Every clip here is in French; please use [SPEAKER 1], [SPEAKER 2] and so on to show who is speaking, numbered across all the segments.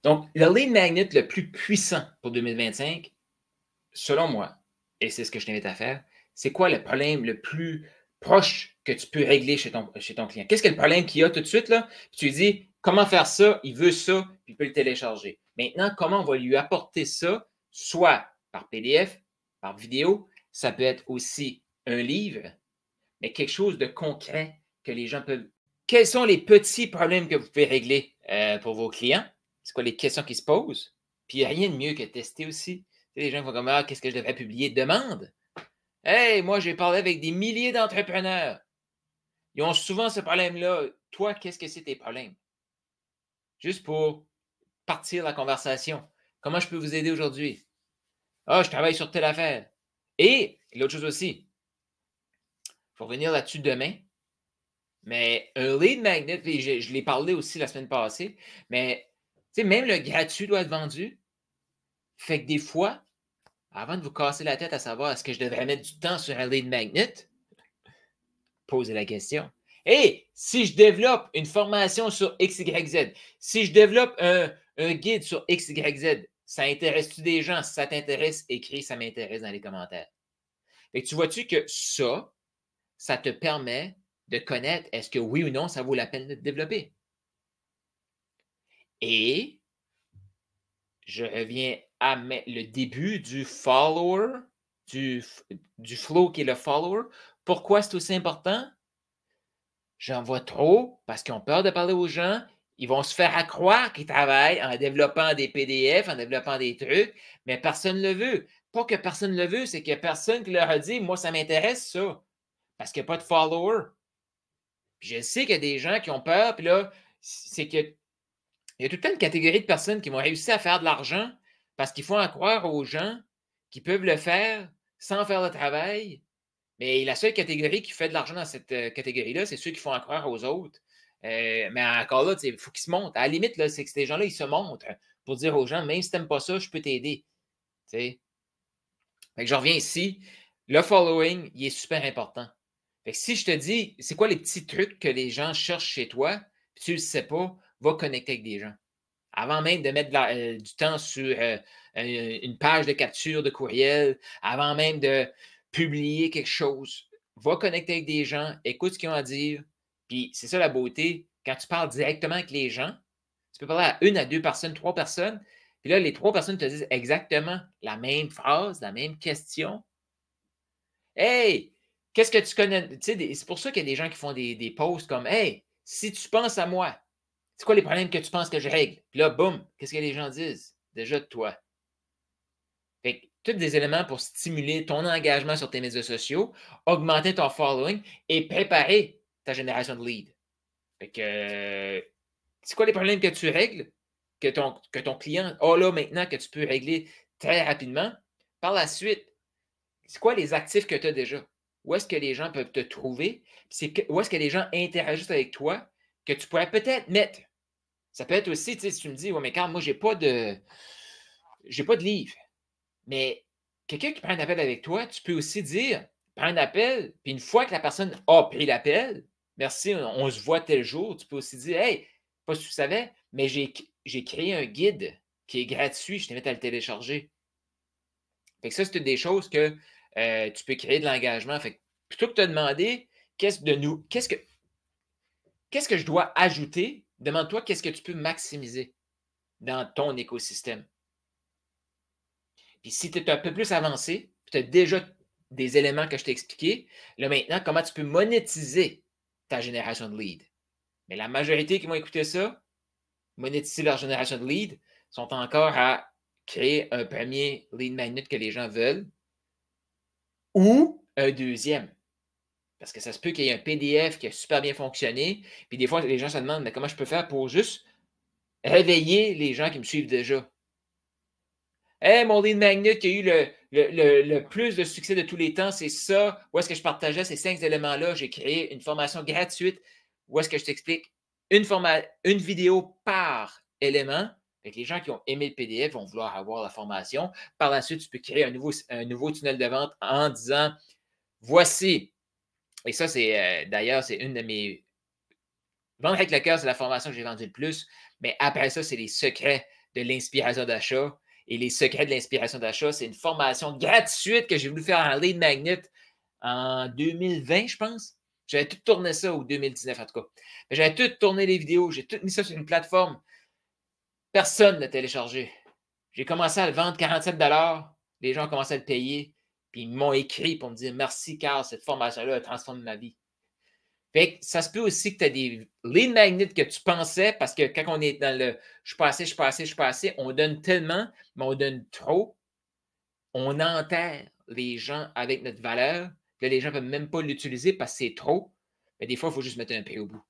[SPEAKER 1] Donc, le lead magnet le plus puissant pour 2025, selon moi, et c'est ce que je t'invite à faire, c'est quoi le problème le plus proche que tu peux régler chez ton client? Qu'est-ce que le problème qu'il a tout de suite, là? Puis tu lui dis, comment faire ça? Il veut ça, puis il peut le télécharger. Maintenant, comment on va lui apporter ça, soit par PDF, par vidéo, ça peut être aussi un livre, mais quelque chose de concret que les gens peuvent. Quels sont les petits problèmes que vous pouvez régler pour vos clients? C'est quoi les questions qui se posent? Puis il n'y a rien de mieux que tester aussi. Tu sais, les gens vont comme ah, qu'est-ce que je devrais publier? Demande. Hey, moi, j'ai parlé avec des milliers d'entrepreneurs. Ils ont souvent ce problème-là. Toi, qu'est-ce que c'est tes problèmes? Juste pour partir la conversation. Comment je peux vous aider aujourd'hui? Ah, je travaille sur telle affaire. Et l'autre chose aussi, il faut revenir là-dessus demain. Mais un lead magnet, je l'ai parlé aussi la semaine passée, mais même le gratuit doit être vendu. Fait que des fois, avant de vous casser la tête à savoir est-ce que je devrais mettre du temps sur un lead magnet, posez la question. Et si je développe une formation sur XYZ, si je développe un guide sur XYZ, ça intéresse-tu des gens? Si ça t'intéresse, écris ça m'intéresse dans les commentaires. Fait que tu vois-tu que ça te permet de connaître est-ce que oui ou non, ça vaut la peine de te développer. Et je reviens à le début du follower, du flow qui est le follower. Pourquoi c'est aussi important? J'en vois trop parce qu'ils ont peur de parler aux gens. Ils vont se faire croire qu'ils travaillent en développant des PDF, en développant des trucs, mais personne ne le veut. Pas que personne ne le veut, c'est qu'il n'y a personne qui leur a dit moi, ça m'intéresse, ça. Parce qu'il n'y a pas de follower. Puis je sais qu'il y a des gens qui ont peur, puis là, c'est que il y a tout le temps une catégorie de personnes qui vont réussir à faire de l'argent parce qu'ils font à croire aux gens qu'ils peuvent le faire sans faire le travail. Mais la seule catégorie qui fait de l'argent dans cette catégorie-là, c'est ceux qui font à croire aux autres. Mais encore là, il faut qu'ils se montrent. À la limite, c'est que ces gens-là, ils se montrent pour dire aux gens, même si tu n'aimes pas ça, je peux t'aider. Fait que je reviens ici. Le following, il est super important. Fait que si je te dis, c'est quoi les petits trucs que les gens cherchent chez toi, puis tu ne le sais pas, va connecter avec des gens. Avant même de mettre du temps sur une page de capture de courriel, avant même de publier quelque chose, va connecter avec des gens, écoute ce qu'ils ont à dire. Puis c'est ça la beauté. Quand tu parles directement avec les gens, tu peux parler à une, à deux personnes, trois personnes. Puis là, les trois personnes te disent exactement la même phrase, la même question. Hey, qu'est-ce que tu connais? C'est pour ça qu'il y a des gens qui font des posts comme Hey, si tu penses à moi, c'est quoi les problèmes que tu penses que je règle? Puis là, boum, qu'est-ce que les gens disent? Déjà de toi. Fait que, tous des éléments pour stimuler ton engagement sur tes médias sociaux, augmenter ton following et préparer ta génération de leads. Fait que, c'est quoi les problèmes que tu règles, que ton client a là maintenant, que tu peux régler très rapidement? Par la suite, c'est quoi les actifs que tu as déjà? Où est-ce que les gens peuvent te trouver? Où est-ce que les gens interagissent avec toi que tu pourrais peut-être mettre? Ça peut être aussi, tu sais, si tu me dis, ouais, mais Carl, moi, j'ai pas de livre. Mais quelqu'un qui prend un appel avec toi, tu peux aussi dire, prends un appel, puis une fois que la personne a pris l'appel, merci, on se voit tel jour, tu peux aussi dire, hey, pas si tu savais, mais j'ai créé un guide qui est gratuit, je t'invite à le télécharger. Fait que ça, c'est une des choses que tu peux créer de l'engagement. Fait que plutôt que de te demander qu'est-ce que je dois ajouter, demande-toi qu'est-ce que tu peux maximiser dans ton écosystème. Puis si tu es un peu plus avancé, tu as déjà des éléments que je t'ai expliqués, là maintenant, comment tu peux monétiser ta génération de leads. Mais la majorité qui vont écouter ça, monétiser leur génération de leads, sont encore à créer un premier lead magnet que les gens veulent ou un deuxième. Parce que ça se peut qu'il y ait un PDF qui a super bien fonctionné. Puis des fois, les gens se demandent, mais comment je peux faire pour juste réveiller les gens qui me suivent déjà? Hey, mon lead magnet qui a eu le plus de succès de tous les temps, c'est ça. Où est-ce que je partageais ces 5 éléments-là? J'ai créé une formation gratuite. Où est-ce que je t'explique une vidéo par élément. Fait que les gens qui ont aimé le PDF vont vouloir avoir la formation. Par la suite, tu peux créer un nouveau tunnel de vente en disant voici. Et ça, c'est d'ailleurs, c'est une de mes. Vendre avec le cœur, c'est la formation que j'ai vendue le plus. Mais après ça, c'est les secrets de l'inspiration d'achat et les secrets de l'inspiration d'achat. C'est une formation gratuite que j'ai voulu faire en lead magnet en 2020, je pense. J'avais tout tourné ça, ou 2019 en tout cas. J'avais tout tourné les vidéos, j'ai tout mis ça sur une plateforme. Personne ne l'a téléchargé. J'ai commencé à le vendre 47 $. Les gens ont commencé à le payer. Puis ils m'ont écrit pour me dire merci, Carl, cette formation-là a transformé ma vie. Fait que ça se peut aussi que tu as des lead magnets que tu pensais, parce que quand on est dans le je suis pas assez, on donne tellement, mais on donne trop. On enterre les gens avec notre valeur. Là, les gens ne peuvent même pas l'utiliser parce que c'est trop. Mais des fois, il faut juste mettre un prix au bout.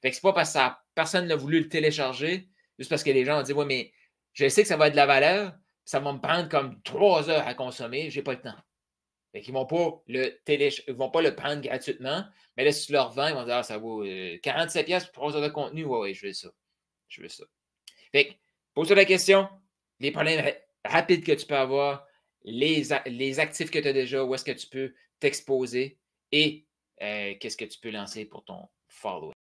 [SPEAKER 1] Fait que c'est pas parce que personne n'a voulu le télécharger, juste parce que les gens ont dit ouais, mais je sais que ça va être de la valeur, ça va me prendre comme 3 heures à consommer, j'ai pas le temps. Fait qu'ils vont pas vont pas le prendre gratuitement, mais là, si tu leur vends, ils vont dire ah, ça vaut 47$ pour 3 heures de contenu. Ouais, ouais, je veux ça. Je veux ça. Fait que, pose-toi la question, les problèmes rapides que tu peux avoir, les actifs que tu as déjà, où est-ce que tu peux t'exposer et qu'est-ce que tu peux lancer pour ton follower.